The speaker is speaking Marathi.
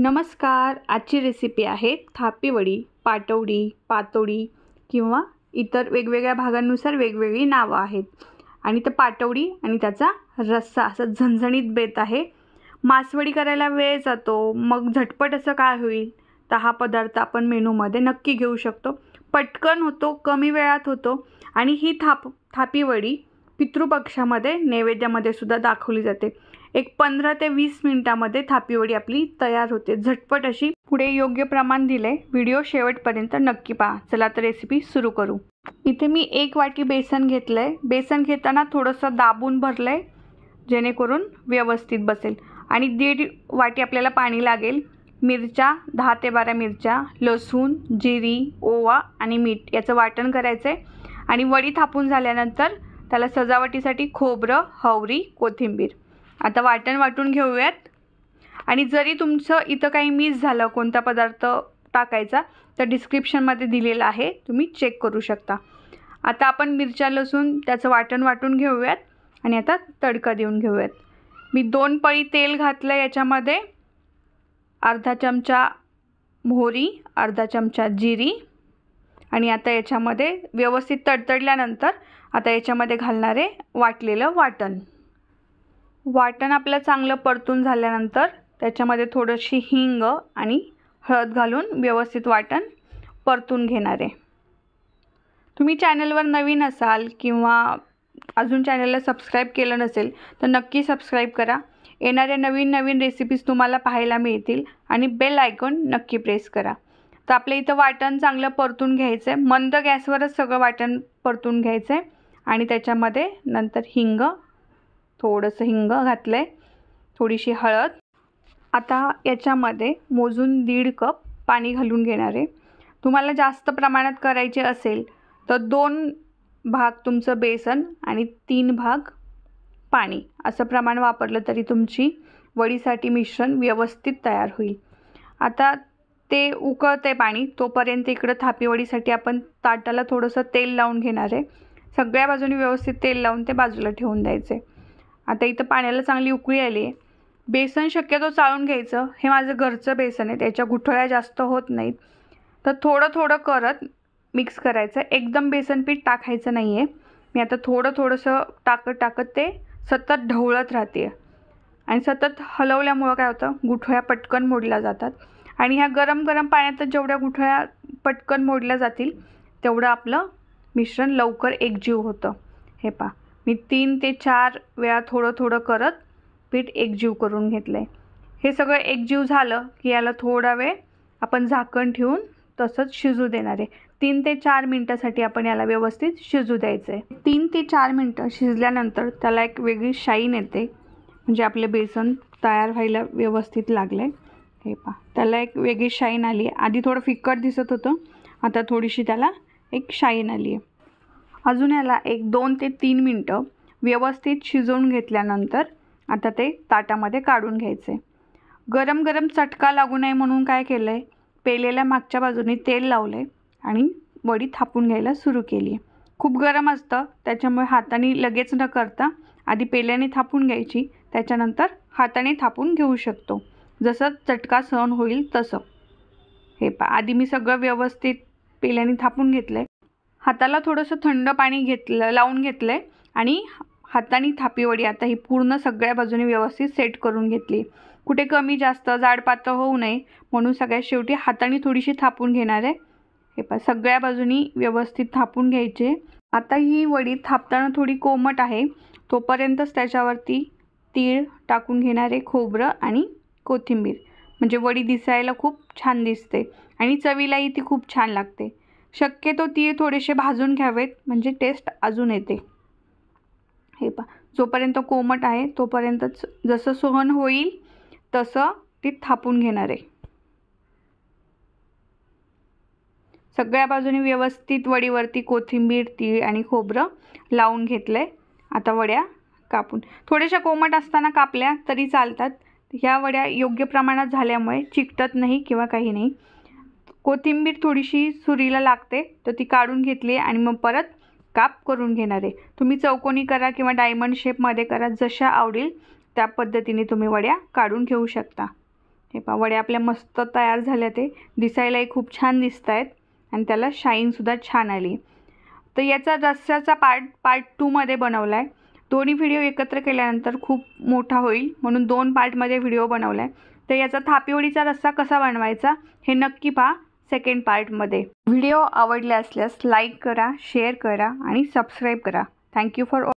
नमस्कार. आजची रेसिपी आहे थापी वडी, पाटवडी, पातोडी किंवा इतर वेगवेगळ्या भागांनुसार वेगवेगळी नावं आहेत. आणि ते पाटवडी आणि त्याचा रस्सा असं झणझणीत बेत आहे. मासवडी करायला वेळ जातो, मग झटपट असं काय होईल, तर हा पदार्थ आपण मेनूमध्ये नक्की घेऊ शकतो. पटकन होतो, कमी वेळात होतो आणि ही थापी वडी पितृपक्षामध्ये नैवेद्यामध्ये सुद्धा दाखवली जाते. एक 15 ते 20 मिनिटामध्ये थापी वडी आपली तयार होते, झटपट अशी. पुढे योग्य प्रमाण दिले, व्हिडिओ शेवटपर्यंत नक्की पहा. चला तर रेसिपी सुरू करू. इथे मी 1 वाटी बेसन घेतलंय. बेसन घेताना थोडंसं दाबून भरलंय जेणेकरून व्यवस्थित बसेल. आणि 1.5 वाटी आपल्याला पाणी लागेल. मिरच्या 10 ते 12 मिरच्या, लसूण, जिरी, ओवा आणि मीठ याचं वाटण करायचं आहे. आणि वडी थापून झाल्यानंतर त्याला सजावटीसाठी खोबरं, हवरी, कोथिंबीर. आता वाटण वाटून घेऊयात. आणि जरी तुमचं इथं काही मिस झालं कोणता पदार्थ टाकायचा तर डिस्क्रिप्शनमध्ये दिलेलं आहे, तुम्ही चेक करू शकता. आता आपण मिरच्या लसूण त्याचं वाटण वाटून घेऊयात आणि आता तडका देऊन घेऊयात. मी 2 पळी तेल घातलं याच्यामध्ये. अर्धा चमचा मोहरी, अर्धा चमचा जिरी. आणि आता याच्यामध्ये व्यवस्थित तडतडल्यानंतर आता याच्यामध्ये घालणारे वाटलेलं वाटण आपलं चांगलं परतून झाल्यानंतर त्याच्यामध्ये थोडीशी हिंग आणि हळद घालून व्यवस्थित वाटण परतून घेणार आहे. तुम्ही चॅनलवर नवीन असाल किंवा अजून चॅनलला सबस्क्राईब केलं नसेल तर नक्की सबस्क्राईब करा. येणाऱ्या नवीन रेसिपीज तुम्हाला पाहायला मिळतील आणि बेल आयकॉन नक्की प्रेस करा. तर आपल्या इथं वाटण चांगलं परतून घ्यायचं आहे. मंद गॅसवरच सगळं वाटण परतून घ्यायचं आहे. आणि त्याच्यामध्ये नंतर थोडंसं हिंग घातलं आहे, थोडीशी हळद. आता याच्यामध्ये मोजून 1.5 कप पाणी घालून घेणार आहे. तुम्हाला जास्त प्रमाणात करायचे असेल तर 2 भाग तुमचं बेसन आणि 3 भाग पाणी असं प्रमाण वापरलं तरी तुमची वडीसाठी मिश्रण व्यवस्थित तयार होईल. आता ते उकळते पाणी, तोपर्यंत इकडं थापी वडीसाठी आपण ताटाला थोडंसं तेल लावून घेणार आहे. सगळ्या बाजूनी व्यवस्थित तेल लावून ते बाजूला ठेवून द्यायचे. आता इथं पाण्याला चांगली उकळी आली आहे. बेसन शक्यतो चाळून घ्यायचं. हे माझं घरचं बेसन आहे, त्याच्या गुठळ्या जास्त होत नाहीत. तर थोडं करत मिक्स करायचं. एकदम बेसन पीठ टाकायचं नाही आहे. मी आता थोडंसं टाकत ते सतत ढवळत राहते. आणि सतत हलवल्यामुळं काय होतं, गुठळ्या पटकन मोडल्या जातात. आणि ह्या गरम पाण्यात जेवढ्या गुठळ्या पटकन मोडल्या जातील तेवढं आपलं मिश्रण लवकर एकजीव होतं. हे पहा, मी 3 ते 4 वेळा थोडं करत पीठ एकजीव करून घेतलं आहे. हे सगळं एकजीव झालं की याला थोडा वेळ आपण झाकण ठेवून तसंच शिजू देणार आहे. 3 ते 4 मिनटासाठी आपण याला व्यवस्थित शिजू द्यायचं आहे. 3 ते 4 मिनटं शिजल्यानंतर त्याला एक वेगळी शाईन येते, म्हणजे आपले बेसन तयार व्हायला व्यवस्थित लागलं आहे. हे पहा, त्याला एक वेगळी शाईन आली आहे. आधी थोडं फिक्कट दिसत होतं, आता थोडीशी त्याला एक शाईन आली आहे. अजून याला एक 2 ते 3 मिनटं व्यवस्थित शिजवून घेतल्यानंतर आता ते ताटामध्ये काढून घ्यायचे. गरम चटका लागू नये म्हणून काय केलं आहे, पेलेल्या मागच्या बाजूने तेल लावलं आहे आणि वडी थापून घ्यायला सुरू केली आहे. खूप गरम असतं, त्याच्यामुळे हाताने लगेच न करता आधी पेल्याने थापून घ्यायची, त्याच्यानंतर हाताने थापून घेऊ शकतो, जसं चटका सहन होईल तसं. हे पहा, आधी मी सगळं व्यवस्थित पेल्याने थापून घेतलं आहे. हाताला थोडंसं थंड पाणी लावून घेतलं आहे आणि हाताने थापी वडी आता ही पूर्ण सगळ्या बाजूने व्यवस्थित सेट करून घेतली. कुठे कमी जास्त जाड पातळ होऊ नये म्हणून सगळ्यात शेवटी हाताने थोडीशी थापून घेणार आहे. हे पहा, सगळ्या बाजूनी व्यवस्थित थापून घ्यायचे. आता ही वडी थापताना थोडी कोमट आहे, तोपर्यंतच त्याच्यावरती तीळ टाकून घेणार आहे, खोबरं आणि कोथिंबीर. म्हणजे वडी दिसायला खूप छान दिसते आणि चवीलाही ती खूप छान लागते. शक्यतो तीळ थोडेसे भाजून घ्यावेत, म्हणजे टेस्ट अजून येते. हे पहा, जोपर्यंत कोमट आहे तोपर्यंतच, जसं सहन होईल तसं ती थापून घेणार आहे. सगळ्या बाजूने व्यवस्थित वडीवरती कोथिंबीर, तीळ आणि खोबरं लावून घेतलं आहे. आता वड्या कापून थोड्याशा कोमट असताना कापल्या तरी चालतात. ह्या वड्या योग्य प्रमाणात झाल्यामुळे चिकटत नाही किंवा काही नाही. कोथिंबीर थोडीशी सुरीला लागते तर ती काढून घेतली आणि मग परत काप करून घेणार आहे. तुम्ही चौकोनी करा किंवा डायमंड शेपमध्ये करा, जशा आवडेल त्या पद्धतीने तुम्ही वड्या काढून घेऊ शकता. हे पहा वडे आपल्या मस्त तयार झाले, ते दिसायलाही खूप छान दिसत आहेत आणि त्याला शाईनसुद्धा छान आली. तर याचा रस्स्याचा पार्ट 2 मध्ये बनवला आहे. दोन्ही व्हिडिओ एकत्र केल्यानंतर खूप मोठा होईल म्हणून 2 पार्टमध्ये व्हिडिओ बनवला आहे. तर याचा थापीवडीचा रस्सा कसा बनवायचा हे नक्की पहा सेकंड पार्टमध्ये. व्हिडिओ आवडले असल्यास लाईक करा, शेअर करा आणि सबस्क्राईब करा. Thank you for